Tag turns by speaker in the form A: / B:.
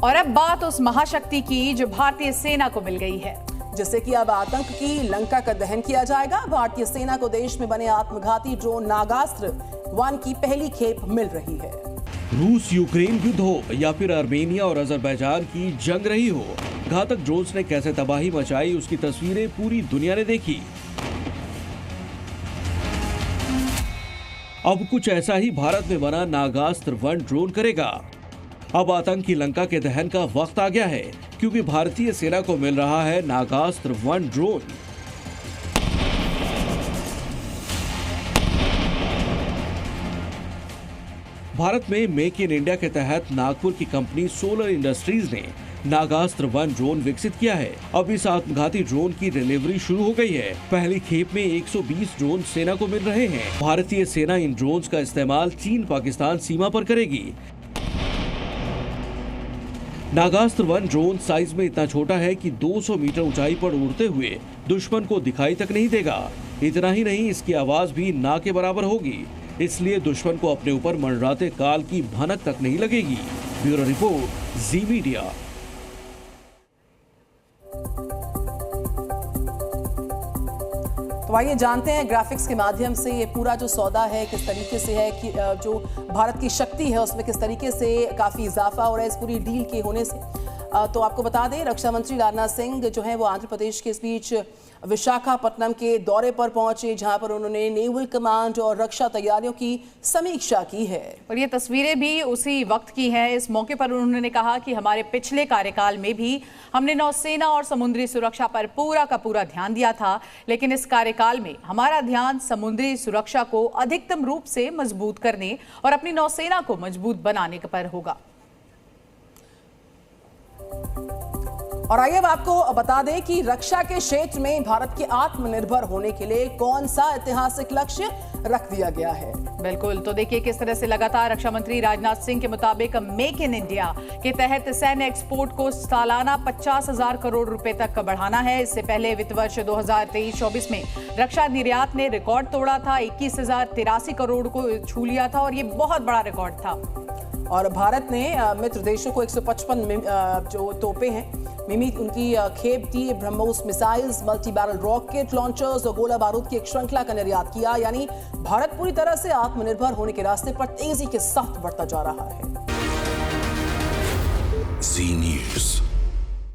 A: और अब बात उस महाशक्ति की जो भारतीय सेना को मिल गई है,
B: जिससे कि अब आतंक की लंका का दहन किया जाएगा। भारतीय सेना को देश में बने आत्मघाती ड्रोन नागास्त्र 1 की पहली खेप मिल रही है।
C: रूस यूक्रेन युद्ध हो या फिर आर्मेनिया और अजरबैजान की जंग रही हो, घातक ड्रोन्स ने कैसे तबाही मचाई उसकी तस्वीरें पूरी दुनिया ने देखी। अब कुछ ऐसा ही भारत में बना नागास्त्र 1 ड्रोन करेगा। अब आतंक की लंका के दहन का वक्त आ गया है, क्योंकि भारतीय सेना को मिल रहा है नागास्त्र 1 ड्रोन। भारत में मेक इन इंडिया के तहत नागपुर की कंपनी सोलर इंडस्ट्रीज ने नागास्त्र 1 ड्रोन विकसित किया है। अब इस आत्मघाती ड्रोन की डिलीवरी शुरू हो गई है। पहली खेप में 120 ड्रोन सेना को मिल रहे हैं। भारतीय सेना इन ड्रोन्स का इस्तेमाल चीन पाकिस्तान सीमा पर करेगी। नागास्त्र 1 ड्रोन साइज में इतना छोटा है कि 200 मीटर ऊंचाई पर उड़ते हुए दुश्मन को दिखाई तक नहीं देगा। इतना ही नहीं, इसकी आवाज भी ना के बराबर होगी, इसलिए दुश्मन को अपने ऊपर मंडराते काल की भनक तक नहीं लगेगी। ब्यूरो रिपोर्ट, जी मीडिया।
B: तो आइए जानते हैं ग्राफिक्स के माध्यम से ये पूरा जो सौदा है किस तरीके से है कि जो भारत की शक्ति है उसमें किस तरीके से काफ़ी इजाफा हो रहा है इस पूरी डील के होने से। तो आपको बता दें, रक्षा मंत्री राजनाथ सिंह जो है वो आंध्र प्रदेश के इस बीच विशाखापट्टनम के दौरे पर पहुंचे, जहां पर उन्होंने नेवल कमांड और रक्षा तैयारियों की समीक्षा की है।
A: और ये तस्वीरें भी उसी वक्त की हैं। इस मौके पर उन्होंने कहा कि हमारे पिछले कार्यकाल में भी हमने नौसेना और समुद्री सुरक्षा पर पूरा का पूरा ध्यान दिया था, लेकिन इस कार्यकाल में हमारा ध्यान समुद्री सुरक्षा को अधिकतम रूप से मजबूत करने और अपनी नौसेना को मजबूत बनाने पर होगा।
B: और आइए अब आपको बता दें कि रक्षा के क्षेत्र में भारत के आत्मनिर्भर होने के लिए कौन सा ऐतिहासिक लक्ष्य रख दिया गया है।
A: बिल्कुल, तो देखिए किस तरह से लगातार रक्षा मंत्री राजनाथ सिंह के मुताबिक मेक इन इंडिया के तहत सैन्य एक्सपोर्ट को सालाना 50,000 करोड़ रुपए तक बढ़ाना है। इससे पहले वित्त वर्ष 2023-24 में रक्षा निर्यात ने रिकॉर्ड तोड़ा था, 21,083 करोड़ को छू लिया था और ये बहुत बड़ा रिकॉर्ड था।
B: और भारत ने मित्र देशों को 155 जो तोपे हैं मिमी उनकी खेप दी, BrahMos missiles, multi barrel rocket launchers और गोला बारूद की एक श्रृंखला का निर्यात किया। यानी भारत पूरी तरह से आत्मनिर्भर होने के रास्ते पर तेजी के साथ बढ़ता जा रहा है।
D: जी न्यूज़।